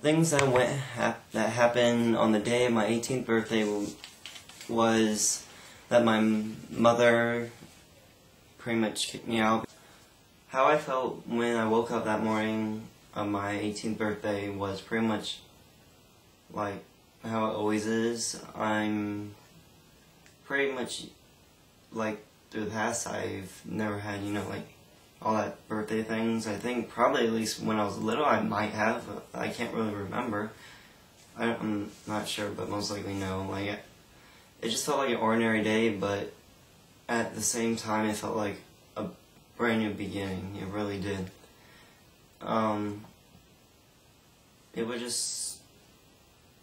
Things that happened on the day of my 18th birthday was that my mother pretty much kicked me out. How I felt when I woke up that morning of my 18th birthday was pretty much like how it always is. I'm pretty much like through the past I've never had, like all that birthday things. I think probably at least when I was little I might have. I can't really remember. I'm not sure, but most likely no. Like it just felt like an ordinary day, but at the same time it felt like a brand new beginning. It really did.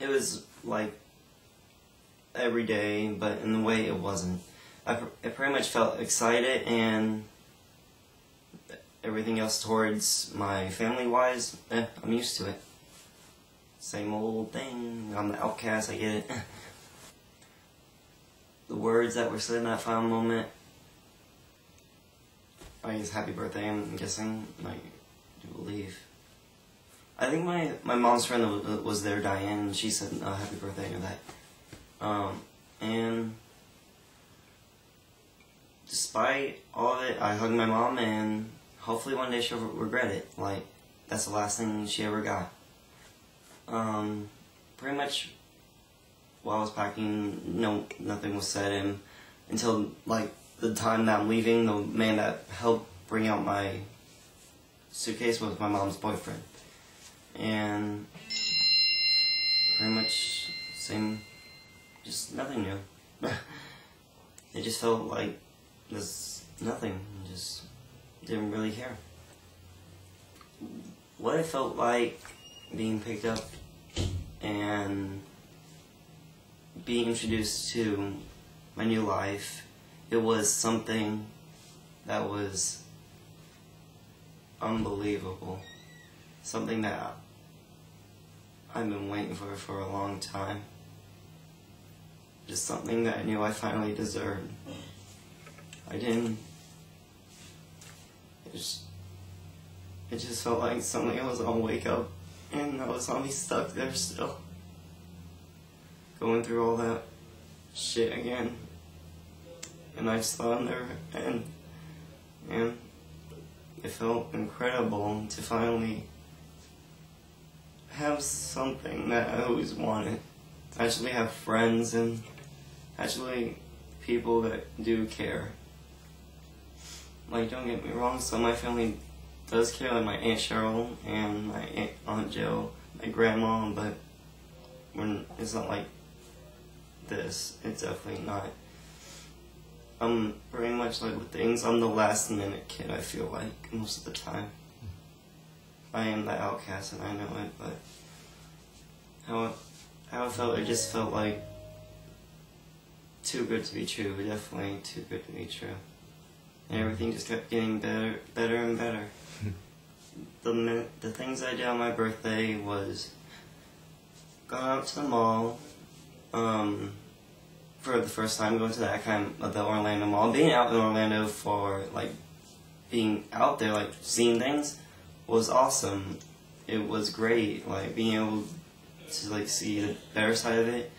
It was like every day, but in the way it wasn't. I pretty much felt excited and everything else towards my family-wise, I'm used to it. Same old thing. I'm the outcast, I get it. The words that were said in that final moment, I guess happy birthday, I'm guessing, like, I do believe. I think my mom's friend was there, Diane, and she said happy birthday and that. And despite all of it, I hugged my mom, and hopefully one day she'll regret it. Like, that's the last thing she ever got. Pretty much while I was packing, nothing was said, and until like the time that I'm leaving, the man that helped bring out my suitcase was my mom's boyfriend. And pretty much same, just nothing new. It just felt like there's nothing, just didn't really care. What it felt like being picked up and being introduced to my new life, it was something that was unbelievable. Something that I've been waiting for a long time. Just something that I knew I finally deserved. I didn't. It just felt like something I was gonna wake up and I was gonna be stuck there still. Going through all that shit again. And I just thought I'd never end. And it felt incredible to finally have something that I always wanted. Actually have friends and actually people that do care. Like, don't get me wrong, some of my family does care, like my Aunt Cheryl and my Aunt Jill, my grandma, but it's not like this. It's definitely not. I'm pretty much like with things, I'm the last minute kid, I feel like, most of the time. I am the outcast and I know it, but how it felt, it just felt like too good to be true, definitely too good to be true. And everything just kept getting better and better. The things I did on my birthday was going out to the mall, for the first time, going to that the Orlando Mall. Being out in Orlando for, like, being out there, like, seeing things was awesome. It was great, like, being able to, like, see the better side of it,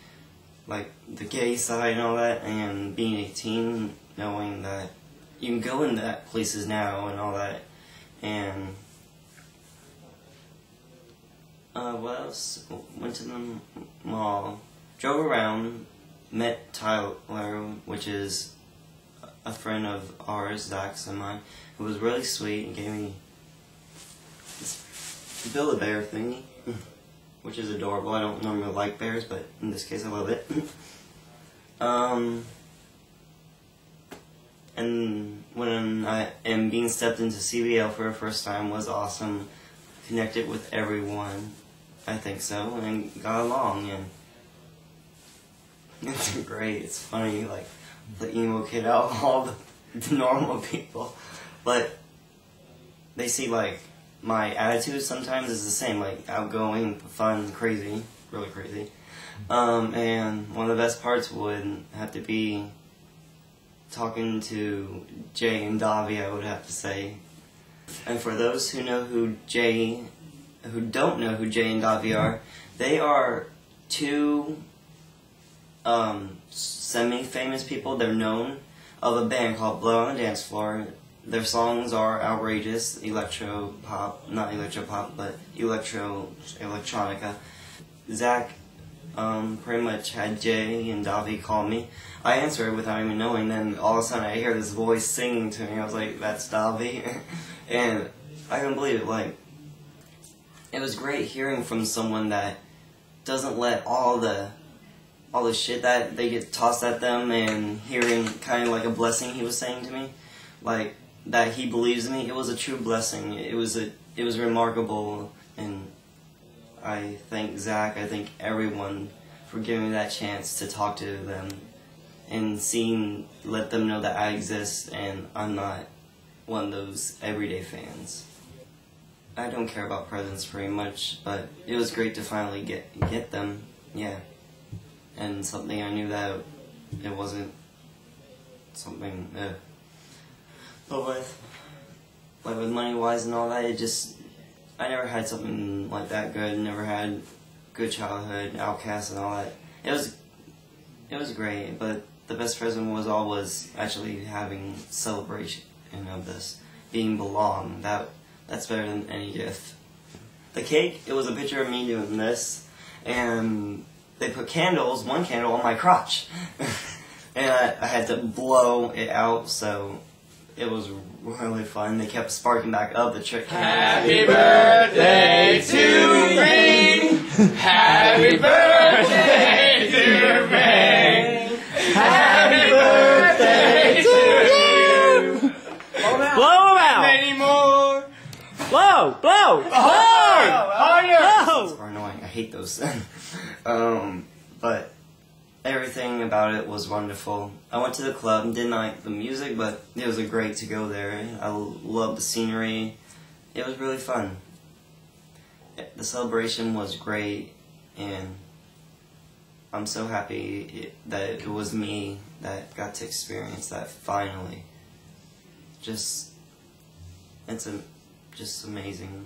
like, the gay side and all that, and being 18, knowing that you can go in that places now and all that, and what else? Went to the mall, drove around, met Tyler, which is a friend of ours, Zach's and mine, who was really sweet and gave me this Build-A-Bear thingy, which is adorable. I don't normally like bears, but in this case I love it. And when I am being stepped into CBL for the first time was awesome. Connected with everyone, I think so, and got along, and it's great. It's funny, like, the emo kid out of all the normal people, but they see, like, my attitude sometimes is the same, like, outgoing, fun, crazy, really crazy. And one of the best parts would have to be talking to Jay and Dahvie, I would have to say. And for those who know who Jay who don't know who Jay and Dahvie are, they are two semi-famous people. They're known of a band called Blow on the Dance Floor. Their songs are outrageous, electro-pop, not electro-pop, but electronica. Zach pretty much had Jay and Dahvie call me. I answered without even knowing, then all of a sudden I hear this voice singing to me. I was like, that's Dahvie. And I couldn't believe it. Like, it was great hearing from someone that doesn't let all the shit that they get tossed at them, and hearing kind of like a blessing he was saying to me, like that he believes in me. It was a true blessing. It was remarkable, and I thank Zach, I thank everyone for giving me that chance to talk to them and let them know that I exist and I'm not one of those everyday fans. I don't care about presents very much, but it was great to finally get them, yeah. And something I knew that it wasn't something, but with money-wise and all that, I never had something like that good. Never had good childhood, outcast and all that. It was great, but the best present was actually having celebration of this, being belonged. That's better than any gift. The cake, it was a picture of me doing this, and they put one candle on my crotch, and I had to blow it out, so it was really fun. They kept sparking back up the trick. Happy birthday to Vayne! Happy birthday to Vayne! Happy birthday to you! Blow them out! Many more! Blow! Blow! Harder! Those are annoying. I hate those. But everything about it was wonderful. I went to the club and didn't like the music, but it was great to go there. I loved the scenery. It was really fun. The celebration was great, and I'm so happy that it was me that got to experience that finally. It's just amazing.